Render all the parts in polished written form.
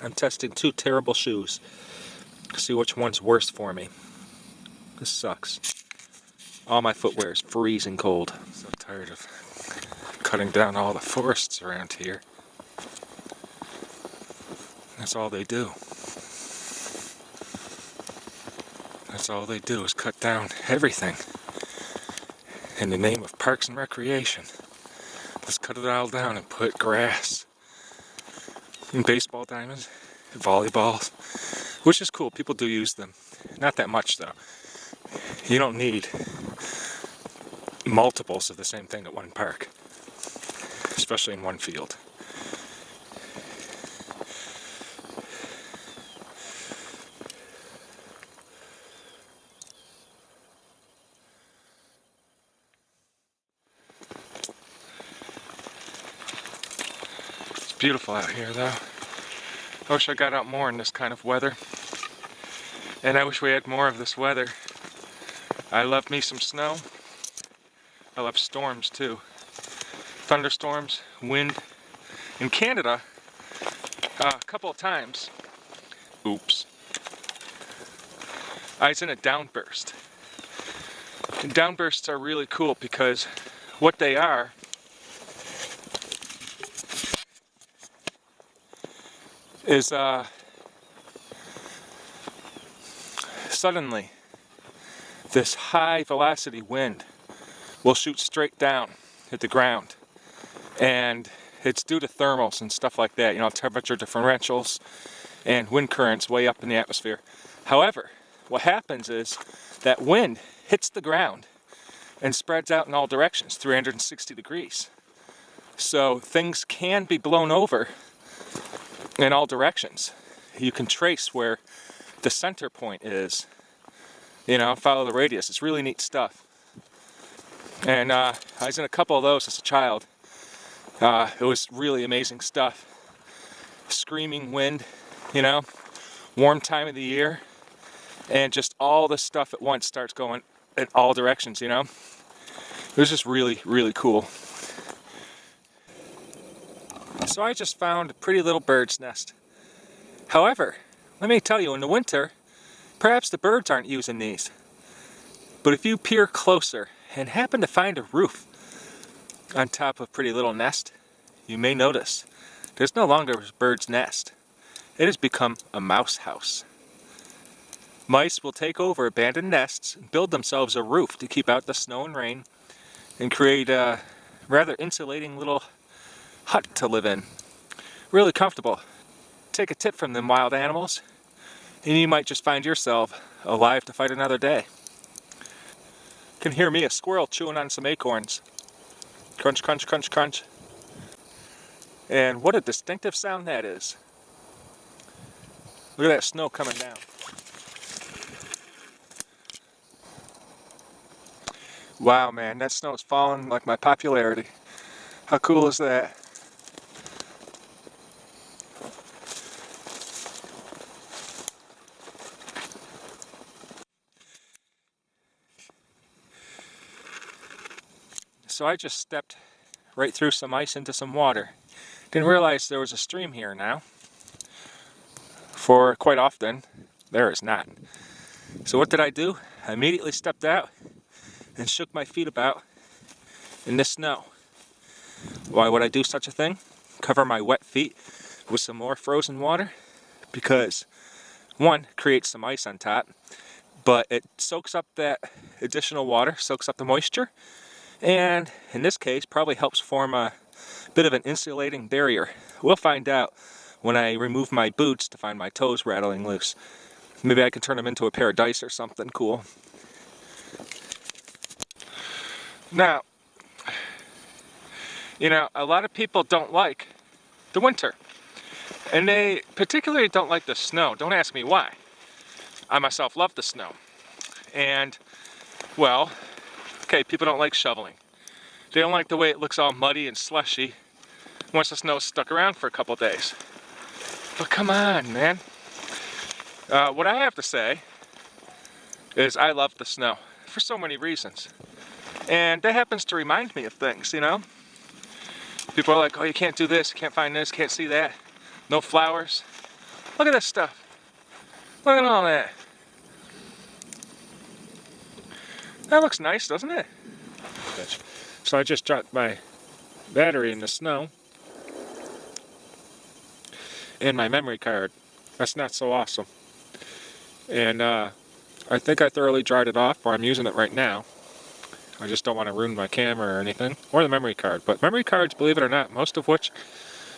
I'm testing two terrible shoes to see which one's worse for me. This sucks. All my footwear is freezing cold. I'm so tired of cutting down all the forests around here. That's all they do. That's all they do is cut down everything in the name of parks and recreation. Let's cut it all down and put grass and baseball diamonds, and volleyballs, which is cool. People do use them. Not that much though. You don't need multiples of the same thing at one park, especially in one field. It's beautiful out here though. I wish I got out more in this kind of weather. And I wish we had more of this weather. I love me some snow. I love storms too. Thunderstorms, wind. In Canada, a couple of times, oops, I was in a downburst. And downbursts are really cool because what they are is suddenly this high velocity wind will shoot straight down at the ground, and it's due to thermals and stuff like that, you know, temperature differentials and wind currents way up in the atmosphere. However, what happens is that wind hits the ground and spreads out in all directions, 360 degrees. So things can be blown over in all directions. You can trace where the center point is, you know, follow the radius. It's really neat stuff. And I was in a couple of those as a child. It was really amazing stuff. Screaming wind, you know, warm time of the year, and just all this stuff at once starts going in all directions, you know. It was just really, really cool. So I just found a pretty little bird's nest. However, let me tell you, in the winter, perhaps the birds aren't using these. But if you peer closer and happen to find a roof on top of a pretty little nest, you may notice there's no longer a bird's nest. It has become a mouse house. Mice will take over abandoned nests and build themselves a roof to keep out the snow and rain and create a rather insulating little hut to live in. Really comfortable. Take a tip from them wild animals, and you might just find yourself alive to fight another day. You can hear me, a squirrel, chewing on some acorns. Crunch, crunch, crunch, crunch. And what a distinctive sound that is. Look at that snow coming down. Wow, man, that snow is falling like my popularity. How cool is that? So I just stepped right through some ice into some water. Didn't realize there was a stream here now. For quite often, there is not. So what did I do? I immediately stepped out and shook my feet about in this snow. Why would I do such a thing? Cover my wet feet with some more frozen water? Because one, creates some ice on top, but it soaks up that additional water, soaks up the moisture, and in this case probably helps form a bit of an insulating barrier. We'll find out when I remove my boots to find my toes rattling loose. Maybe I can turn them into a pair of dice or something cool. Now, you know, a lot of people don't like the winter, and they particularly don't like the snow. Don't ask me why. I myself love the snow. And, well, okay, people don't like shoveling. They don't like the way it looks all muddy and slushy once the snow's stuck around for a couple days. But come on, man. What I have to say is I love the snow for so many reasons. And that happens to remind me of things, you know? People are like, oh, you can't do this, can't find this, can't see that. No flowers. Look at this stuff. Look at all that. That looks nice, doesn't it? So I just dropped my battery in the snow. And my memory card. That's not so awesome. And I think I thoroughly dried it off, or I'm using it right now. I just don't want to ruin my camera or anything, or the memory card. But memory cards, believe it or not, most of which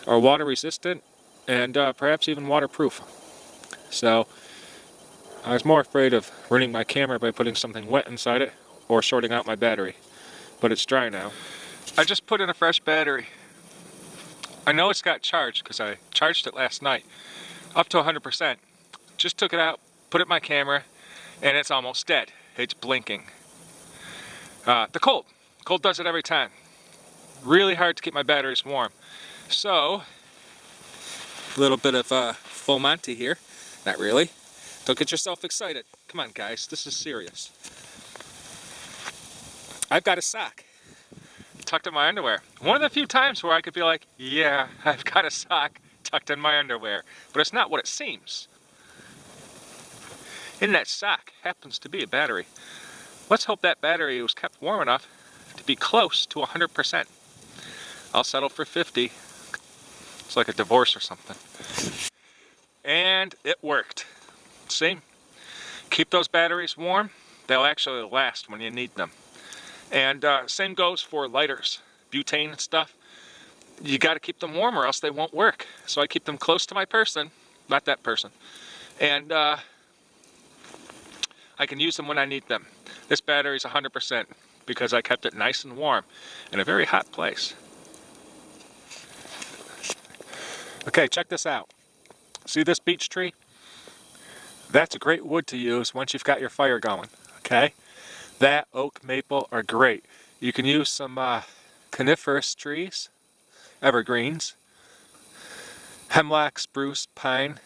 are water resistant and perhaps even waterproof. So I was more afraid of ruining my camera by putting something wet inside it or shorting out my battery. But it's dry now. I just put in a fresh battery. I know it's got charged because I charged it last night up to 100%. Just took it out, put it in my camera, and it's almost dead. It's blinking. The cold does it every time. Really hard to keep my batteries warm. So, a little bit of full Monty here. Not really. Don't get yourself excited. Come on, guys, this is serious. I've got a sock tucked in my underwear. One of the few times where I could be like, yeah, I've got a sock tucked in my underwear. But it's not what it seems. In that sock happens to be a battery. Let's hope that battery was kept warm enough to be close to 100%. I'll settle for 50. It's like a divorce or something. And it worked. See? Keep those batteries warm. They'll actually last when you need them. And same goes for lighters, butane and stuff. You got to keep them warm or else they won't work. So I keep them close to my person, not that person. And I can use them when I need them. This battery is 100% because I kept it nice and warm in a very hot place. Okay, check this out. See this beech tree? That's a great wood to use once you've got your fire going, okay? That, oak, maple are great. You can use some coniferous trees, evergreens, hemlock, spruce, pine,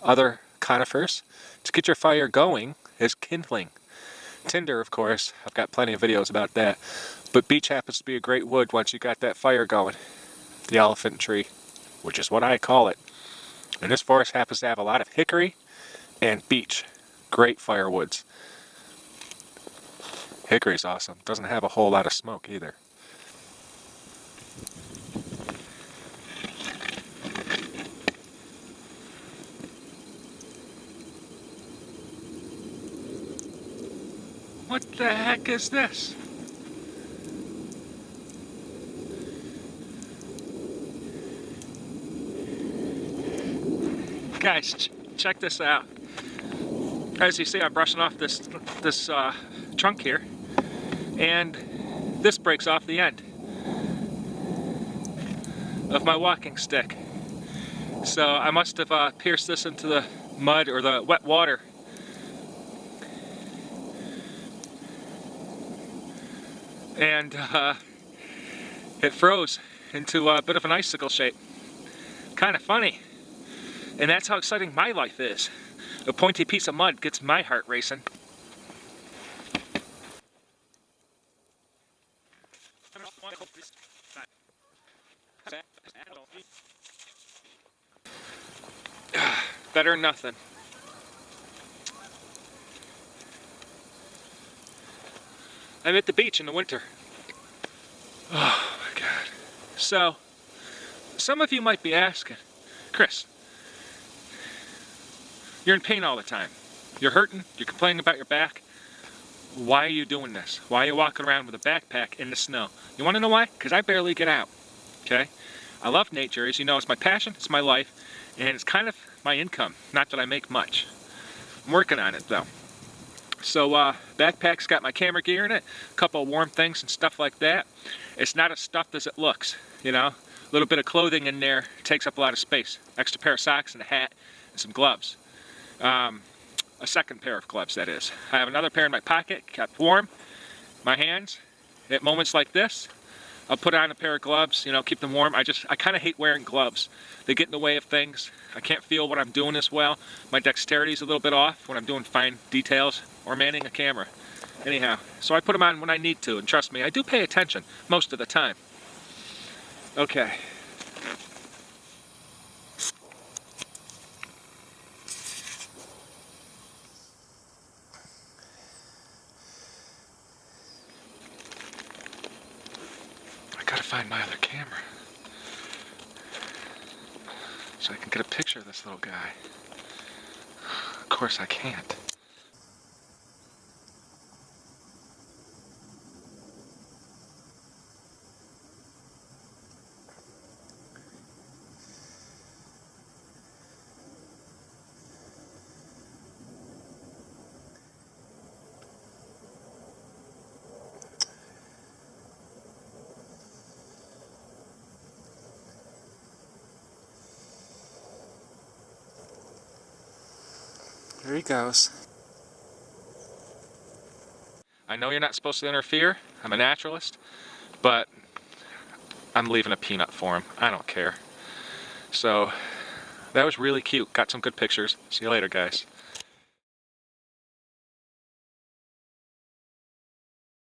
other conifers. To get your fire going is kindling. Tinder, of course, I've got plenty of videos about that. But beech happens to be a great wood once you got that fire going. The elephant tree, which is what I call it. And this forest happens to have a lot of hickory and beech. Great firewoods. Hickory's awesome. Doesn't have a whole lot of smoke either. What the heck is this? Guys, check this out. As you see, I'm brushing off this trunk here, and this breaks off the end of my walking stick. So I must have pierced this into the mud or the wet water. And it froze into a bit of an icicle shape. Kind of funny. And that's how exciting my life is. A pointy piece of mud gets my heart racing. Better than nothing. I'm at the beach in the winter. Oh my God. So, some of you might be asking, Chris, you're in pain all the time. You're hurting, you're complaining about your back. Why are you doing this? Why are you walking around with a backpack in the snow? You want to know why? Because I barely get out, okay? I love nature. As you know, it's my passion, it's my life, and it's kind of my income. Not that I make much. I'm working on it, though. So, backpack's got my camera gear in it, a couple of warm things and stuff like that. It's not as stuffed as it looks, you know? A little bit of clothing in there takes up a lot of space. Extra pair of socks and a hat and some gloves. A second pair of gloves, that is. I have another pair in my pocket, kept warm. My hands, at moments like this, I'll put on a pair of gloves, you know, keep them warm. I kind of hate wearing gloves. They get in the way of things. I can't feel what I'm doing as well. My dexterity's a little bit off when I'm doing fine details or manning a camera. Anyhow, so I put them on when I need to, and trust me, I do pay attention most of the time. Okay. find my other camera so I can get a picture of this little guy. Of course I can't. There he goes. I know you're not supposed to interfere. I'm a naturalist, but I'm leaving a peanut for him. I don't care. So, that was really cute. Got some good pictures. See you later, guys.